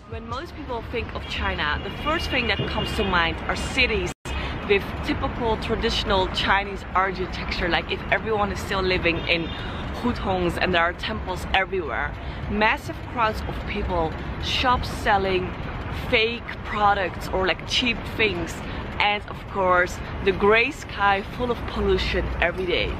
When most people think of China, the first thing that comes to mind are cities with typical traditional Chinese architecture, like if everyone is still living in hutongs and there are temples everywhere. Massive crowds of people, shops selling fake products or like cheap things, and of course the gray sky full of pollution every day.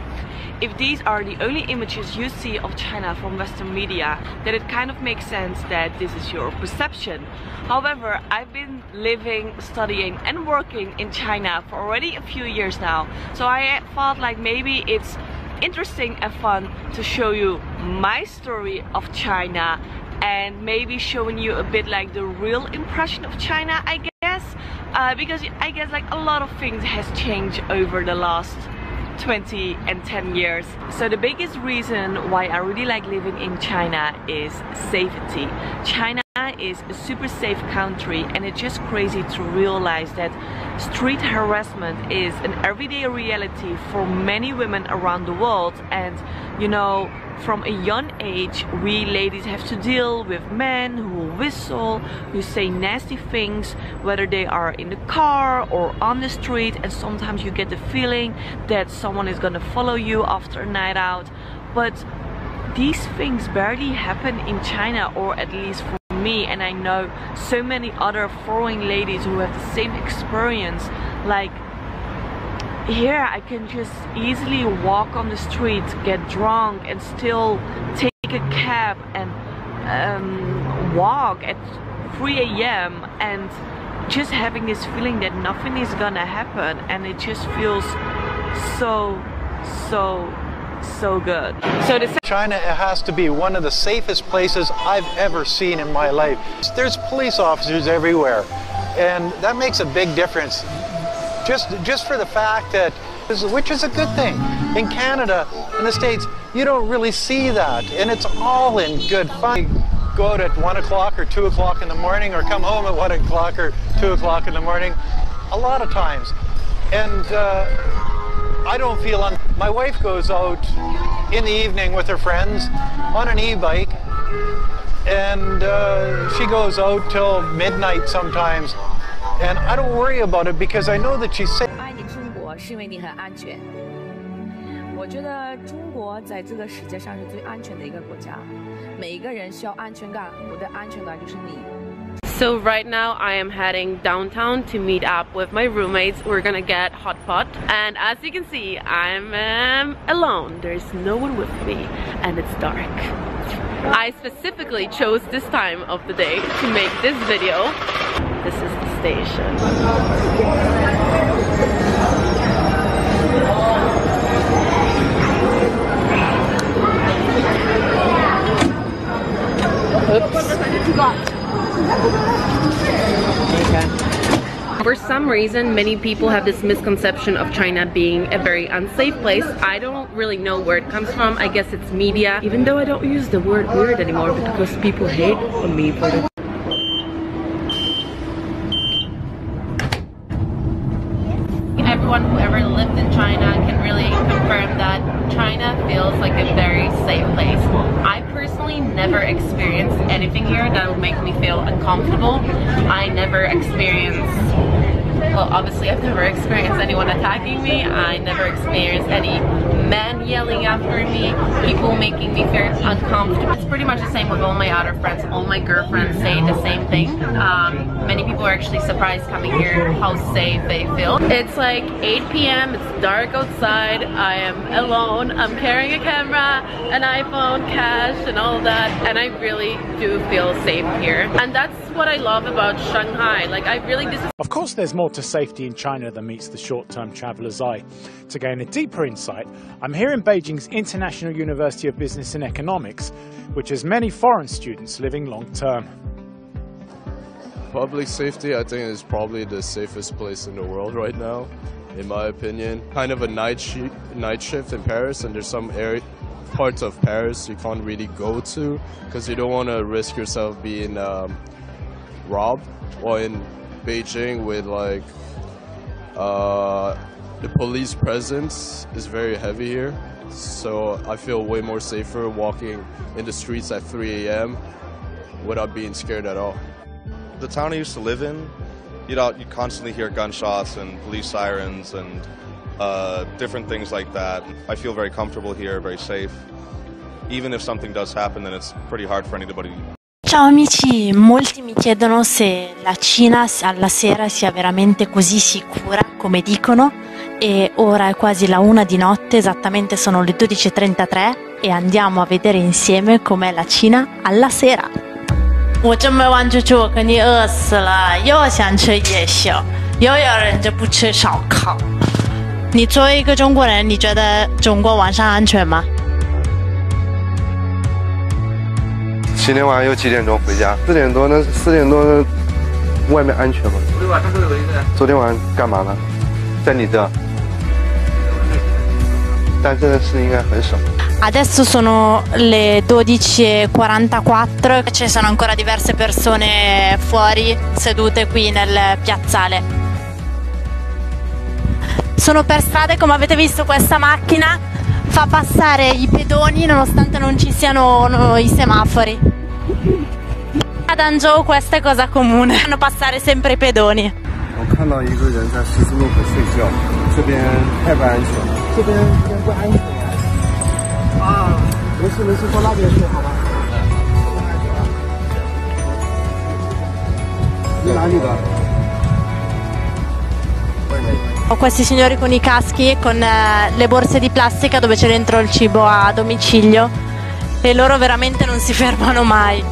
If these are the only images you see of China from Western media, then it kind of makes sense that this is your perception. However, I've been living, studying and working in China for already a few years now, so I thought like maybe it's interesting and fun to show you my story of China and maybe showing you a bit like the real impression of China, I guess, because I guess like a lot of things has changed over the last 20 and 10 years. So the biggest reason why I really like living in China is safety. China is a super safe country, and it's just crazy to realize that street harassment is an everyday reality for many women around the world. And you know, from a young age we ladies have to deal with men who whistle, who say nasty things, whether they are in the car or on the street, and sometimes you get the feeling that someone is gonna follow you after a night out. But these things barely happen in China, or at least for me, and I know so many other foreign ladies who have the same experience. Like here I can just easily walk on the street, get drunk and still take a cab and walk at 3 a.m. and just having this feeling that nothing is gonna happen, and it just feels so good. So China has to be one of the safest places I've ever seen in my life. There's police officers everywhere, and that makes a big difference. Just for the fact that, which is a good thing. In Canada, in the States, you don't really see that, and it's all in good fun. You go out at 1 o'clock or 2 o'clock in the morning, or come home at 1 o'clock or 2 o'clock in the morning, a lot of times. And I don't feel my wife goes out in the evening with her friends on an e-bike, and she goes out till midnight sometimes. And I don't worry about it because I know that she's safe. 爱你中国是因为你很安全。我觉得中国在这个世界上是最安全的一个国家。每一个人需要安全感，我的安全感就是你。 So right now I am heading downtown to meet up with my roommates. We're gonna get hot pot, and as you can see, I'm alone. There's no one with me, and it's dark. I specifically chose this time of the day to make this video. This is the station. For some reason, many people have this misconception of China being a very unsafe place. I don't really know where it comes from. I guess it's media, even though I don't use the word weird anymore because people hate on me for it. Everyone who ever lived in China can really confirm that China feels like a very safe place. I personally never experienced anything here that would make me feel uncomfortable. I never experienced, well, obviously I've never experienced anyone attacking me. I never experienced any men yelling after me, people making me feel uncomfortable. It's pretty much the same with all my other friends. All my girlfriends say the same thing. Many people are actually surprised coming here how safe they feel. It's like 8 p.m. It's dark outside. I am alone. I'm carrying a camera, an iPhone, cash, and all that, and I really do feel safe here. And that's what I love about Shanghai. Like, I really Of course, there's more to safety in China than meets the short-term traveller's eye. To gain a deeper insight, I'm here in Beijing's International University of Business and Economics, which has many foreign students living long-term. Public safety, I think, is probably the safest place in the world right now, in my opinion. Kind of a night shift in Paris, and there's some parts of Paris you can't really go to because you don't want to risk yourself being robbed. Or in Beijing, with like the police presence is very heavy here, so I feel way more safer walking in the streets at 3 a.m. without being scared at all. The town I used to live in, you constantly hear gunshots and police sirens and different things like that. I feel very comfortable here, very safe. Even if something does happen, then it's pretty hard for anybody. Ciao amici, molti mi chiedono se la Cina alla sera sia veramente così sicura come dicono e ora è quasi la 1 di notte, esattamente sono le 12:33 e andiamo a vedere insieme com'è la Cina alla sera. 我这么晚就去，我肯定饿死了，又想吃夜宵，又有人就不吃烧烤。你作为一个中国人，你觉得中国晚上安全吗？今天晚上又几点钟回家？4点多呢？4点多呢？外面安全吗？昨天晚上都有一个人。昨天晚上干嘛呢？在你这？但真的是应该很少。Adesso sono le 12:44, ci sono ancora diverse persone fuori sedute qui nel piazzale. Sono per strade, come avete visto questa macchina fa passare i pedoni nonostante non ci siano i semafori. Ad Hangzhou questa è cosa comune, fanno passare sempre i pedoni. 我看到一个人在十字路口睡觉，这边太不安全了，这边不安全啊！没事，到那边去好吗？你哪里的？ Ho questi signori con i caschi, con le borse di plastica dove c'è dentro il cibo a domicilio e loro veramente non si fermano mai.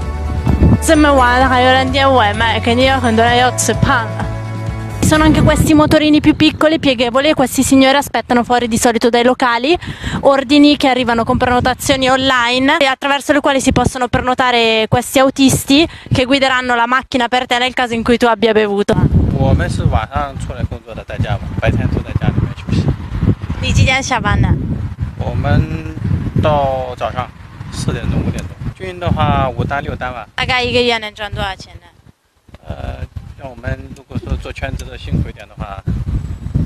Ci sono anche questi motorini più piccoli, pieghevoli, e questi signori aspettano fuori di solito dai locali ordini che arrivano con prenotazioni online e attraverso le quali si possono prenotare questi autisti che guideranno la macchina per te nel caso in cui tu abbia bevuto. 我们是晚上出来工作的代驾嘛，白天都在家里面休息。你几点下班的？我们到早上4点钟5点钟。均的话5单6单吧。大概一个月能赚多少钱呢？像我们如果说做全职的辛苦一点的话，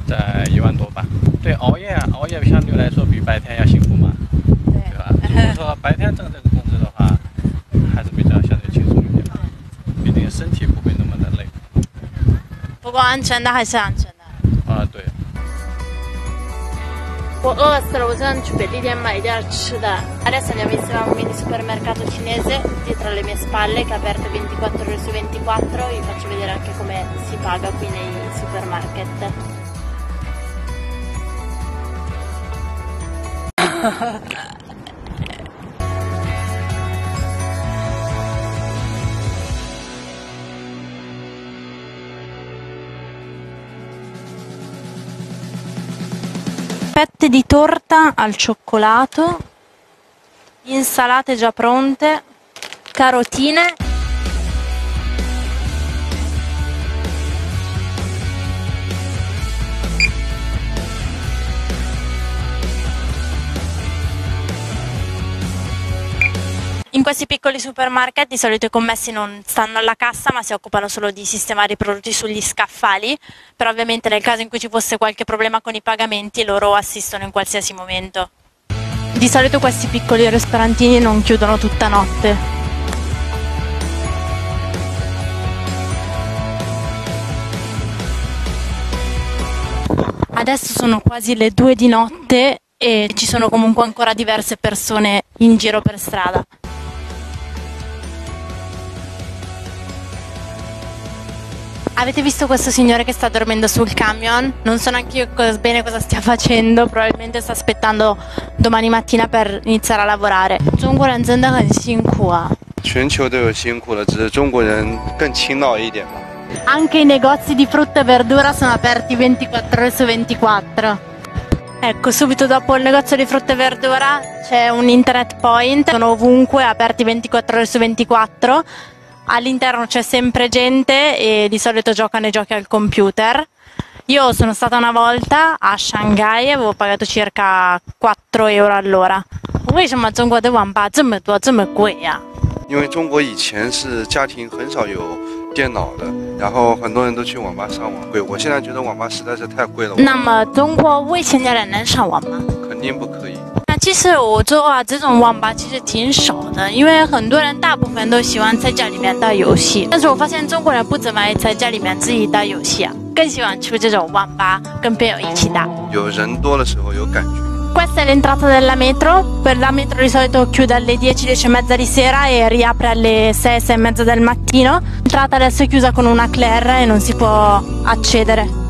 在1万多吧。对，熬夜相对来说比白天要辛苦嘛，对吧？如果说白天挣这个工资的话，还是比较相对轻松一点，毕竟身体不会那么的累。 不过安全的还是安全的。啊，对。我饿死了，我想去便利店买一点吃的。Adesso andiamo insieme a un mini supermercato cinese dietro alle mie spalle che è aperto 24 ore su 24. Vi faccio vedere anche come si paga qui nei supermarket. Fette di torta al cioccolato, insalate già pronte, carotine. In questi piccoli supermarket di solito i commessi non stanno alla cassa ma si occupano solo di sistemare i prodotti sugli scaffali, però ovviamente nel caso in cui ci fosse qualche problema con i pagamenti loro assistono in qualsiasi momento. Di solito questi piccoli ristorantini non chiudono tutta notte. Adesso sono quasi le 2 di notte e ci sono comunque ancora diverse persone in giro per strada. Avete visto questo signore che sta dormendo sul camion? Non so neanche io bene cosa stia facendo, probabilmente sta aspettando domani mattina per iniziare a lavorare. 中国人真的很辛苦啊。全球都有辛苦了，只是中国人更勤劳一点吧。 Anche i negozi di frutta e verdura sono aperti 24 ore su 24. Ecco, subito dopo il negozio di frutta e verdura c'è un internet point, sono ovunque aperti 24 ore su 24. All'interno c'è sempre gente e di solito giocano ai giochi al computer. Io sono stata una volta a Shanghai e avevo pagato circa 4 euro all'ora. 为什么中国的网吧这么多这么贵呀？因为中国以前是家庭很少有电脑的，然后很多人都去网吧上网。贵，我现在觉得网吧实在是太贵了。那么中国未成年人能上网吗？肯定不可以。那其实我做这种网吧其实挺少的，因为很多人大部分都喜欢在家里面打游戏，但是我发现中国人不怎么爱在家里面自己打游戏啊，更喜欢去这种网吧跟朋友一起打。有人多的时候有感觉。Questa è l'entrata della metro. La metro di solito chiude alle 10, 10 e mezza di sera e riapre alle 6, 6 e mezza del mattino. L'entrata adesso è chiusa con una claire e non si può accedere.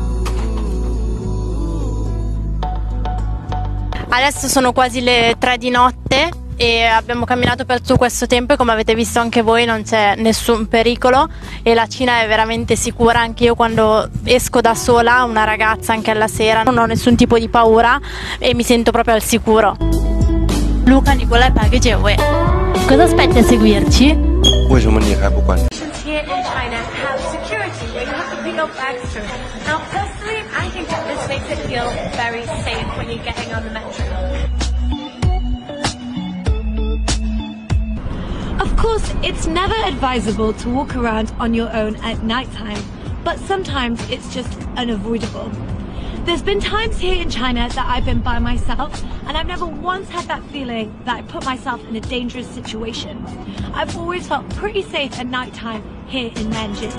Adesso sono quasi le 3 di notte e abbiamo camminato per tutto questo tempo e come avete visto anche voi non c'è nessun pericolo e la Cina è veramente sicura. Anche io quando esco da sola, una ragazza anche alla sera, non ho nessun tipo di paura e mi sento proprio al sicuro. Luca, Nicola e Paghe. Cosa aspetti a seguirci? 为什么你还不关？ Here in China have security where you have to bring your bags through. Now personally, I think that this makes it feel very safe when you're getting on the metro. Of course, it's never advisable to walk around on your own at nighttime, but sometimes it's just unavoidable. There's been times here in China that I've been by myself, and I've never once had that feeling that I put myself in a dangerous situation. I've always felt pretty safe at nighttime here in Nanjing.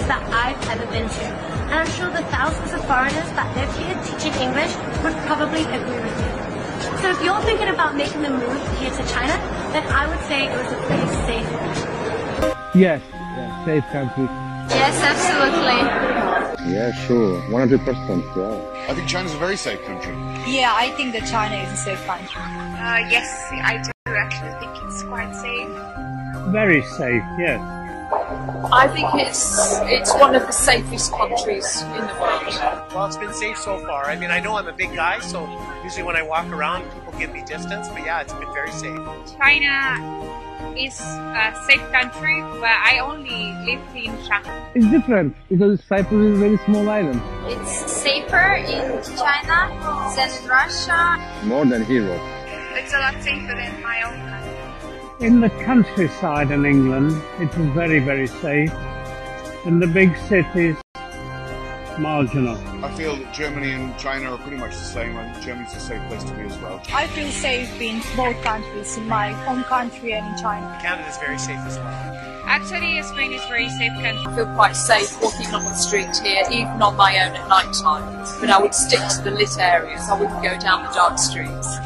That I've ever been to, and I'm sure the thousands of foreigners that live here teaching English would probably agree with me. So if you're thinking about making the move here to China, then I would say it was a pretty safe one. Yes, safe country. Yes, absolutely. Yeah, sure, 100%. Yeah. I think China's a very safe country. Yeah, I think that China is a safe country. Yes, I do actually think it's quite safe. Very safe, yes. I think it's one of the safest countries in the world. Well, it's been safe so far. I mean, I know I'm a big guy, so usually when I walk around, people give me distance, but yeah, it's been very safe. China is a safe country, but I only lived in Shanghai. It's different because Cyprus is a very small island. It's safer in China than in Russia. More than Europe. It's a lot safer than my own country. In the countryside in England, it was very, very safe. In the big cities, marginal. I feel that Germany and China are pretty much the same. I think Germany's a safe place to be as well. I feel safe in both countries, in my home country and in China. Canada's very safe as well. Actually, Spain is a very safe country. I feel quite safe walking along the street here, even on my own at night time. But I would stick to the lit areas. I wouldn't go down the dark streets.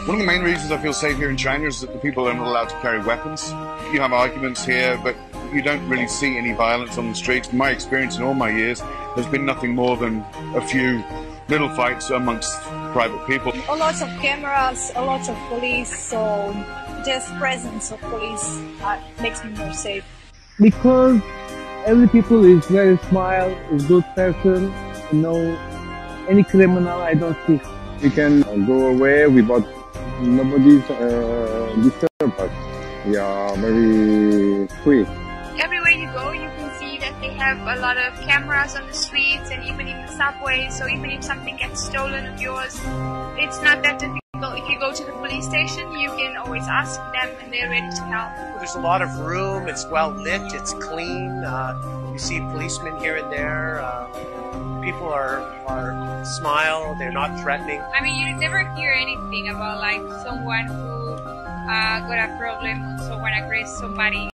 One of the main reasons I feel safe here in China is that the people are not allowed to carry weapons. You have arguments here, but you don't really see any violence on the streets. My experience in all my years has been nothing more than a few little fights amongst private people. A lot of cameras, a lot of police, so just presence of police makes me more safe. Because every people is very smile, is good person, any criminal I don't see. We can go away without nobody's disturb us. We are very free. Everywhere you go, you can see that they have a lot of cameras on the streets and even in the subway. So even if something gets stolen of yours, it's not that difficult. If you go to the police station, you can always ask them and they're ready to help. There's a lot of room, it's well lit, it's clean. You see policemen here and there. People are smile, they're not threatening. I mean, you never hear anything about like someone who got a problem or someone aggressed somebody.